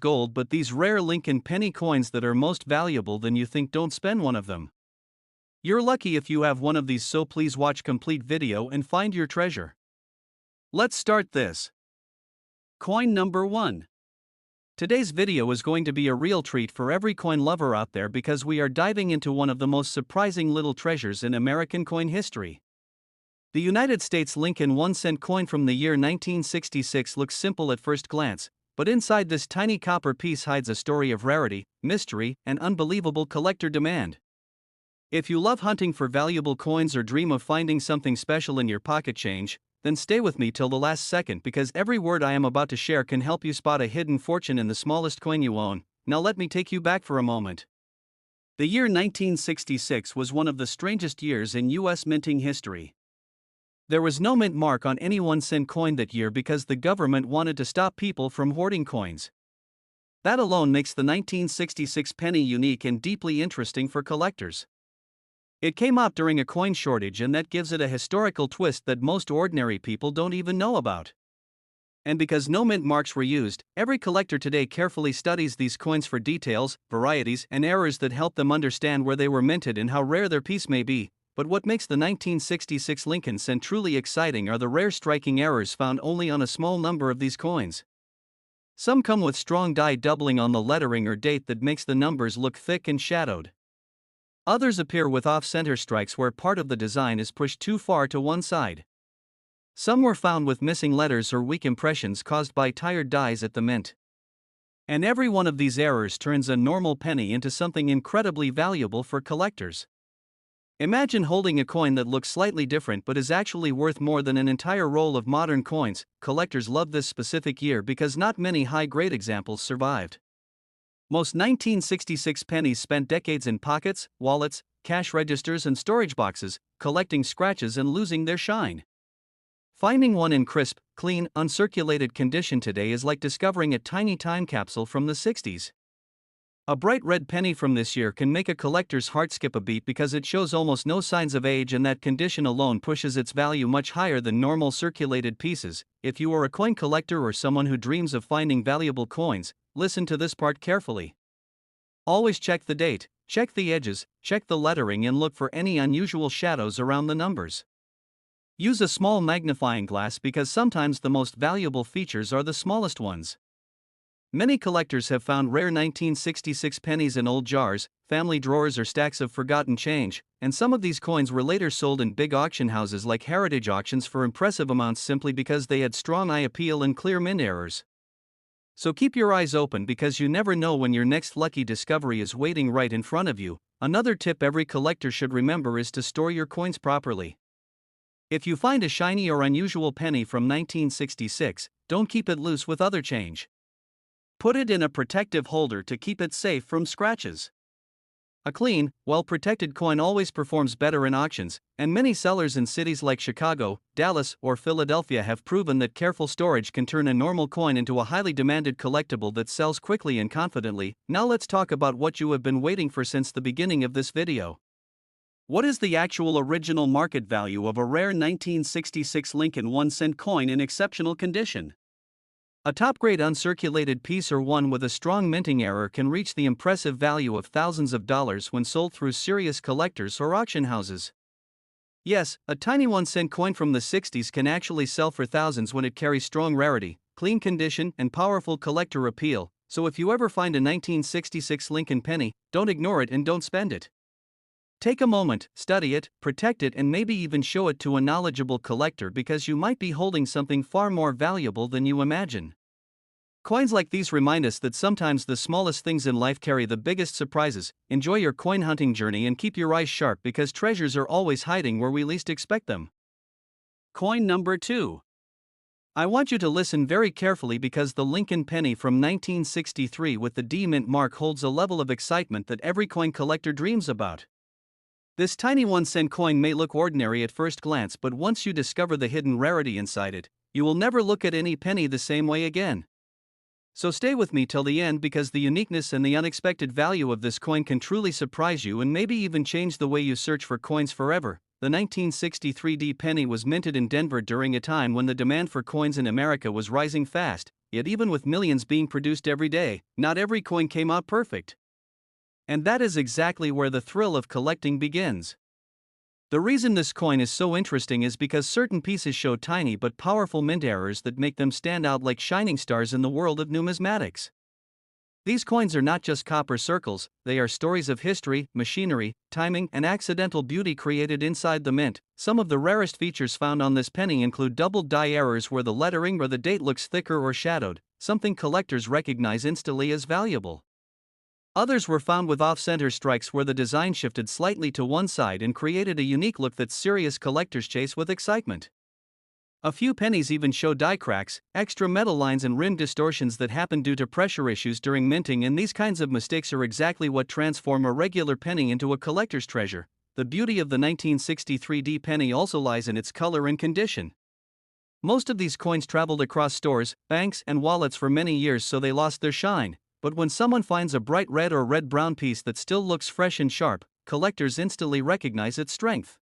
gold, but these rare Lincoln penny coins that are most valuable than you think. Don't spend one of them. You're lucky if you have one of these, so please watch complete video and find your treasure. Let's start this. Coin number 1. Today's video is going to be a real treat for every coin lover out there because we are diving into one of the most surprising little treasures in American coin history. The United States Lincoln 1-cent coin from the year 1966 looks simple at first glance, but inside this tiny copper piece hides a story of rarity, mystery, and unbelievable collector demand. If you love hunting for valuable coins or dream of finding something special in your pocket change, then stay with me till the last second because every word I am about to share can help you spot a hidden fortune in the smallest coin you own. Now let me take you back for a moment. The year 1966 was one of the strangest years in U.S. minting history. There was no mint mark on any 1-cent coin that year because the government wanted to stop people from hoarding coins. That alone makes the 1966 penny unique and deeply interesting for collectors. It came out during a coin shortage, and that gives it a historical twist that most ordinary people don't even know about. And because no mint marks were used, every collector today carefully studies these coins for details, varieties, and errors that help them understand where they were minted and how rare their piece may be. But what makes the 1966 Lincoln cent truly exciting are the rare striking errors found only on a small number of these coins. Some come with strong die doubling on the lettering or date that makes the numbers look thick and shadowed. Others appear with off-center strikes where part of the design is pushed too far to one side. Some were found with missing letters or weak impressions caused by tired dies at the mint. And every one of these errors turns a normal penny into something incredibly valuable for collectors. Imagine holding a coin that looks slightly different but is actually worth more than an entire roll of modern coins. Collectors love this specific year because not many high-grade examples survived. Most 1966 pennies spent decades in pockets, wallets, cash registers, and storage boxes, collecting scratches and losing their shine. Finding one in crisp, clean, uncirculated condition today is like discovering a tiny time capsule from the 60s. A bright red penny from this year can make a collector's heart skip a beat because it shows almost no signs of age, and that condition alone pushes its value much higher than normal circulated pieces. If you are a coin collector or someone who dreams of finding valuable coins, listen to this part carefully. Always check the date, check the edges, check the lettering, and look for any unusual shadows around the numbers. Use a small magnifying glass because sometimes the most valuable features are the smallest ones. Many collectors have found rare 1966 pennies in old jars, family drawers, or stacks of forgotten change, and some of these coins were later sold in big auction houses like heritage auctions for impressive amounts simply because they had strong eye appeal and clear mint errors. So keep your eyes open because you never know when your next lucky discovery is waiting right in front of you. Another tip every collector should remember is to store your coins properly. If you find a shiny or unusual penny from 1966, don't keep it loose with other change. Put it in a protective holder to keep it safe from scratches. A clean, well-protected coin always performs better in auctions, and many sellers in cities like Chicago, Dallas, or Philadelphia have proven that careful storage can turn a normal coin into a highly demanded collectible that sells quickly and confidently. Now let's talk about what you have been waiting for since the beginning of this video. What is the actual original market value of a rare 1966 Lincoln 1-cent coin in exceptional condition? A top-grade uncirculated piece or one with a strong minting error can reach the impressive value of thousands of dollars when sold through serious collectors or auction houses. Yes, a tiny 1-cent coin from the 60s can actually sell for thousands when it carries strong rarity, clean condition, and powerful collector appeal. So if you ever find a 1966 Lincoln penny, don't ignore it and don't spend it. Take a moment, study it, protect it, and maybe even show it to a knowledgeable collector because you might be holding something far more valuable than you imagine. Coins like these remind us that sometimes the smallest things in life carry the biggest surprises. Enjoy your coin hunting journey and keep your eyes sharp because treasures are always hiding where we least expect them. Coin number 2. I want you to listen very carefully because the Lincoln penny from 1963 with the D mint mark holds a level of excitement that every coin collector dreams about. This tiny 1-cent coin may look ordinary at first glance, but once you discover the hidden rarity inside it, you will never look at any penny the same way again. So stay with me till the end because the uniqueness and the unexpected value of this coin can truly surprise you and maybe even change the way you search for coins forever. The 1963 D penny was minted in Denver during a time when the demand for coins in America was rising fast. yet even with millions being produced every day, not every coin came out perfect. And that is exactly where the thrill of collecting begins. The reason this coin is so interesting is because certain pieces show tiny but powerful mint errors that make them stand out like shining stars in the world of numismatics. These coins are not just copper circles, they are stories of history, machinery, timing, and accidental beauty created inside the mint. Some of the rarest features found on this penny include doubled die errors where the lettering or the date looks thicker or shadowed, something collectors recognize instantly as valuable. Others were found with off-center strikes where the design shifted slightly to one side and created a unique look that serious collectors chase with excitement. A few pennies even show die cracks, extra metal lines and rim distortions that happen due to pressure issues during minting, and these kinds of mistakes are exactly what transform a regular penny into a collector's treasure. The beauty of the 1963 D penny also lies in its color and condition. Most of these coins traveled across stores, banks, and wallets for many years, so they lost their shine. But when someone finds a bright red or red-brown piece that still looks fresh and sharp, collectors instantly recognize its strength.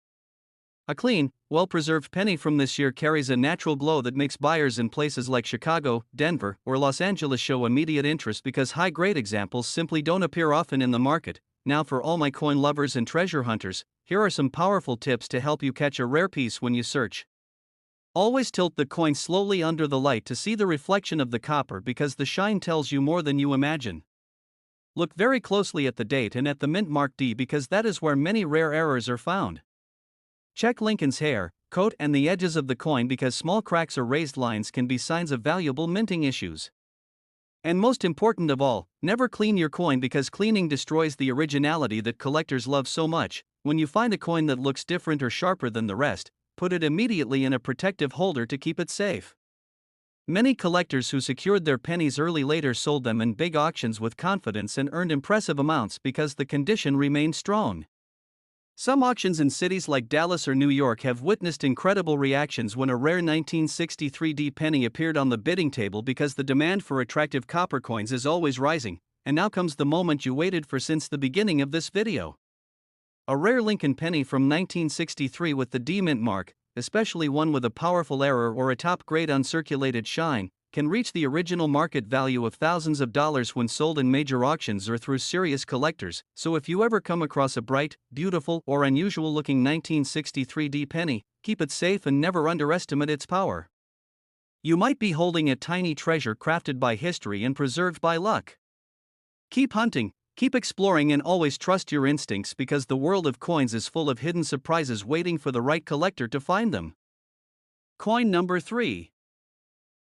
A clean, well-preserved penny from this year carries a natural glow that makes buyers in places like Chicago, Denver, or Los Angeles show immediate interest because high-grade examples simply don't appear often in the market. Now, for all my coin lovers and treasure hunters, here are some powerful tips to help you catch a rare piece when you search. Always tilt the coin slowly under the light to see the reflection of the copper because the shine tells you more than you imagine. Look very closely at the date and at the mint mark D because that is where many rare errors are found. Check Lincoln's hair, coat, and the edges of the coin because small cracks or raised lines can be signs of valuable minting issues. And most important of all, never clean your coin because cleaning destroys the originality that collectors love so much. When you find a coin that looks different or sharper than the rest, put it immediately in a protective holder to keep it safe. Many collectors who secured their pennies early later sold them in big auctions with confidence and earned impressive amounts because the condition remained strong. Some auctions in cities like Dallas or New York have witnessed incredible reactions when a rare 1963 D penny appeared on the bidding table because the demand for attractive copper coins is always rising. And now comes the moment you waited for since the beginning of this video. A rare Lincoln penny from 1963 with the D mint mark, especially one with a powerful error or a top-grade uncirculated shine, can reach the original market value of thousands of dollars when sold in major auctions or through serious collectors. So if you ever come across a bright, beautiful, or unusual-looking 1963 D penny, keep it safe and never underestimate its power. You might be holding a tiny treasure crafted by history and preserved by luck. Keep hunting, keep exploring, and always trust your instincts because the world of coins is full of hidden surprises waiting for the right collector to find them. Coin number 3.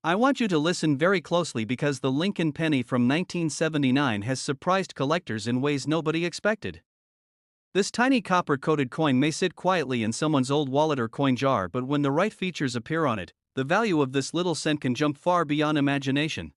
I want you to listen very closely because the Lincoln penny from 1979 has surprised collectors in ways nobody expected. This tiny copper-coated coin may sit quietly in someone's old wallet or coin jar, but when the right features appear on it, the value of this little cent can jump far beyond imagination.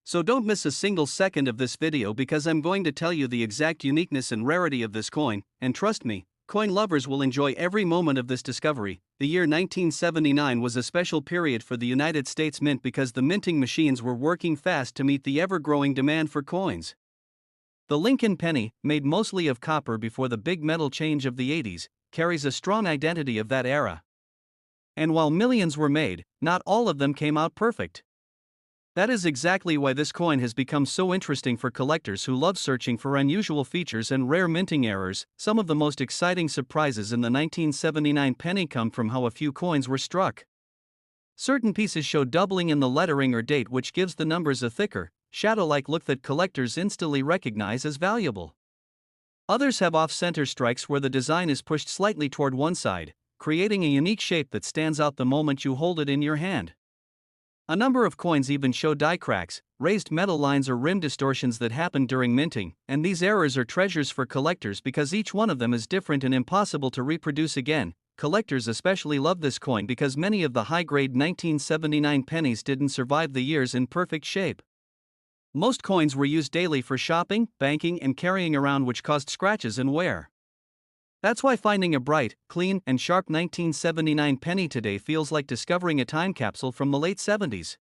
So don't miss a single second of this video because I'm going to tell you the exact uniqueness and rarity of this coin, and trust me, coin lovers will enjoy every moment of this discovery. The year 1979 was a special period for the United States Mint because the minting machines were working fast to meet the ever-growing demand for coins. The Lincoln penny, made mostly of copper before the big metal change of the 80s, carries a strong identity of that era. And while millions were made, not all of them came out perfect. That is exactly why this coin has become so interesting for collectors who love searching for unusual features and rare minting errors. Some of the most exciting surprises in the 1979 penny come from how a few coins were struck. Certain pieces show doubling in the lettering or date, which gives the numbers a thicker, shadow-like look that collectors instantly recognize as valuable. Others have off-center strikes where the design is pushed slightly toward one side, creating a unique shape that stands out the moment you hold it in your hand. A number of coins even show die cracks, raised metal lines, or rim distortions that happen during minting, and these errors are treasures for collectors because each one of them is different and impossible to reproduce again. Collectors especially love this coin because many of the high-grade 1979 pennies didn't survive the years in perfect shape. Most coins were used daily for shopping, banking, and carrying around, which caused scratches and wear. That's why finding a bright, clean, and sharp 1979 penny today feels like discovering a time capsule from the late 70s.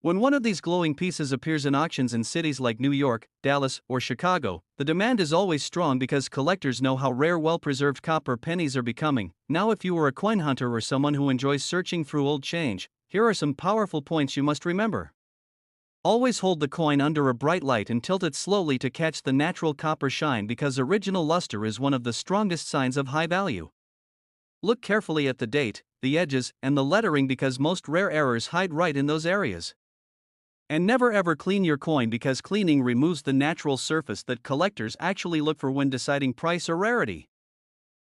When one of these glowing pieces appears in auctions in cities like New York, Dallas, or Chicago, the demand is always strong because collectors know how rare well-preserved copper pennies are becoming. Now, if you are a coin hunter or someone who enjoys searching through old change, here are some powerful points you must remember. Always hold the coin under a bright light and tilt it slowly to catch the natural copper shine because original luster is one of the strongest signs of high value. Look carefully at the date, the edges, and the lettering because most rare errors hide right in those areas. And never ever clean your coin because cleaning removes the natural surface that collectors actually look for when deciding price or rarity.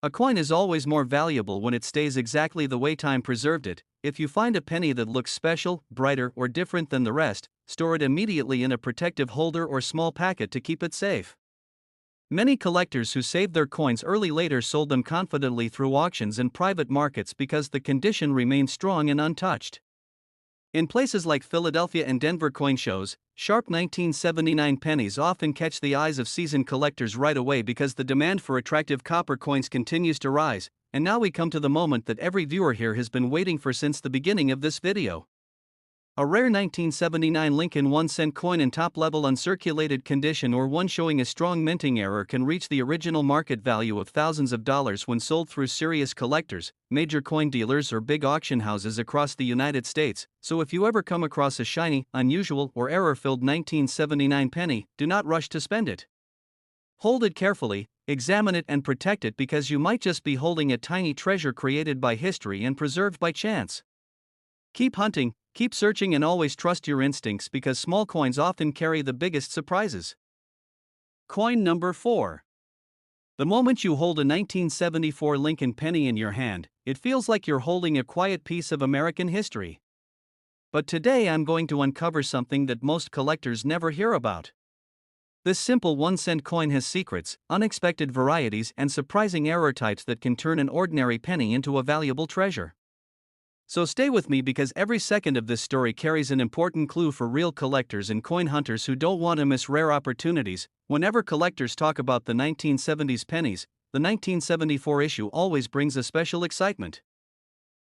A coin is always more valuable when it stays exactly the way time preserved it. If you find a penny that looks special, brighter, or different than the rest, store it immediately in a protective holder or small packet to keep it safe. Many collectors who saved their coins early later sold them confidently through auctions and private markets because the condition remained strong and untouched. In places like Philadelphia and Denver coin shows, sharp 1979 pennies often catch the eyes of seasoned collectors right away because the demand for attractive copper coins continues to rise. And now we come to the moment that every viewer here has been waiting for since the beginning of this video. A rare 1979 Lincoln 1-cent coin in top-level uncirculated condition or one showing a strong minting error can reach the original market value of thousands of dollars when sold through serious collectors, major coin dealers or big auction houses across the United States. So if you ever come across a shiny, unusual, or error-filled 1979 penny, do not rush to spend it. Hold it carefully, examine it and protect it because you might just be holding a tiny treasure created by history and preserved by chance. Keep hunting, keep searching and always trust your instincts because small coins often carry the biggest surprises. Coin number 4. The moment you hold a 1974 Lincoln penny in your hand, it feels like you're holding a quiet piece of American history. But today I'm going to uncover something that most collectors never hear about. This simple 1-cent coin has secrets, unexpected varieties, and surprising error types that can turn an ordinary penny into a valuable treasure. So stay with me because every second of this story carries an important clue for real collectors and coin hunters who don't want to miss rare opportunities. Whenever collectors talk about the 1970s pennies, the 1974 issue always brings a special excitement.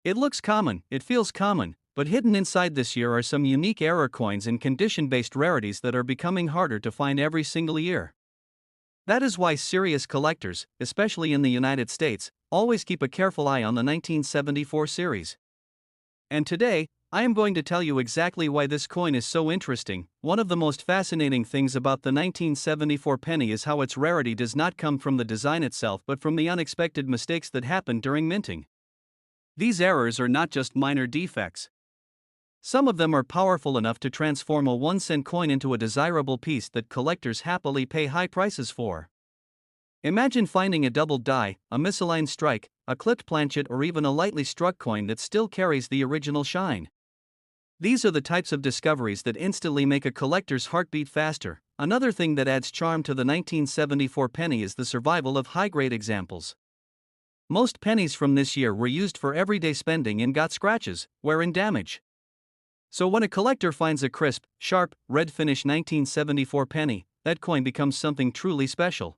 It looks common, it feels common, but hidden inside this year are some unique error coins and condition-based rarities that are becoming harder to find every single year. That is why serious collectors, especially in the United States, always keep a careful eye on the 1974 series. And today, I am going to tell you exactly why this coin is so interesting. One of the most fascinating things about the 1974 penny is how its rarity does not come from the design itself but from the unexpected mistakes that happened during minting. These errors are not just minor defects. Some of them are powerful enough to transform a 1-cent coin into a desirable piece that collectors happily pay high prices for. Imagine finding a doubled die, a misaligned strike, a clipped planchet, or even a lightly struck coin that still carries the original shine. These are the types of discoveries that instantly make a collector's heart beat faster. Another thing that adds charm to the 1974 penny is the survival of high-grade examples. Most pennies from this year were used for everyday spending and got scratches, wear and damage. So when a collector finds a crisp, sharp, red-finish 1974 penny, that coin becomes something truly special.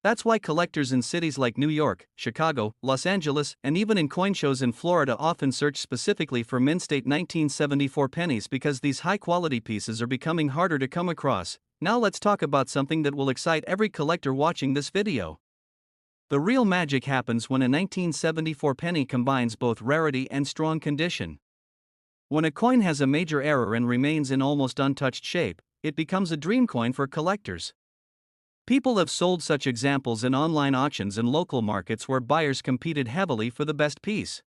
That's why collectors in cities like New York, Chicago, Los Angeles, and even in coin shows in Florida often search specifically for mint-state 1974 pennies because these high-quality pieces are becoming harder to come across. Now let's talk about something that will excite every collector watching this video. The real magic happens when a 1974 penny combines both rarity and strong condition. When a coin has a major error and remains in almost untouched shape, it becomes a dream coin for collectors. People have sold such examples in online auctions and local markets where buyers competed heavily for the best piece.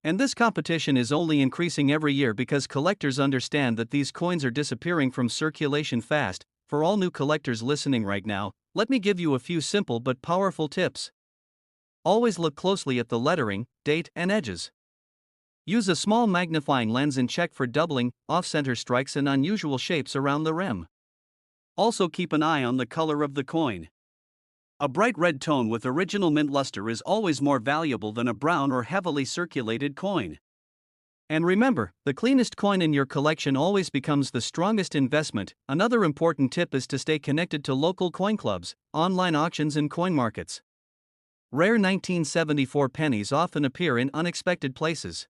And this competition is only increasing every year because collectors understand that these coins are disappearing from circulation fast. For all new collectors listening right now, let me give you a few simple but powerful tips. Always look closely at the lettering, date, and edges. Use a small magnifying lens and check for doubling, off-center strikes, and unusual shapes around the rim. Also keep an eye on the color of the coin. A bright red tone with original mint luster is always more valuable than a brown or heavily circulated coin. And remember, the cleanest coin in your collection always becomes the strongest investment. Another important tip is to stay connected to local coin clubs, online auctions, and coin markets. Rare 1974 pennies often appear in unexpected places.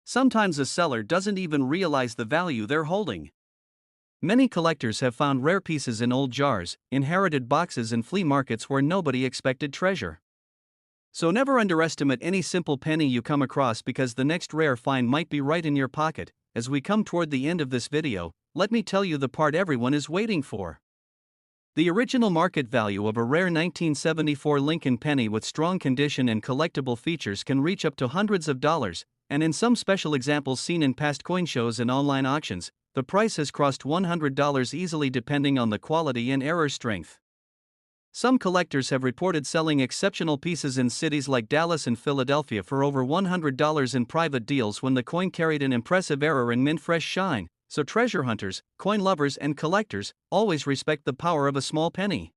Sometimes a seller doesn't even realize the value they're holding. Many collectors have found rare pieces in old jars, inherited boxes, and flea markets where nobody expected treasure. So never underestimate any simple penny you come across because the next rare find might be right in your pocket. as we come toward the end of this video, let me tell you the part everyone is waiting for. The original market value of a rare 1974 Lincoln penny with strong condition and collectible features can reach up to hundreds of dollars, and in some special examples seen in past coin shows and online auctions, the price has crossed $100 easily depending on the quality and error strength. Some collectors have reported selling exceptional pieces in cities like Dallas and Philadelphia for over $100 in private deals when the coin carried an impressive error and mint-fresh shine, so treasure hunters, coin lovers and collectors always respect the power of a small penny.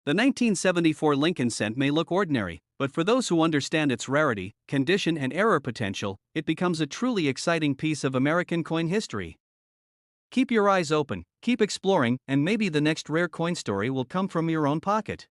The 1974 Lincoln cent may look ordinary, but for those who understand its rarity, condition and error potential, it becomes a truly exciting piece of American coin history. Keep your eyes open, keep exploring, and maybe the next rare coin story will come from your own pocket.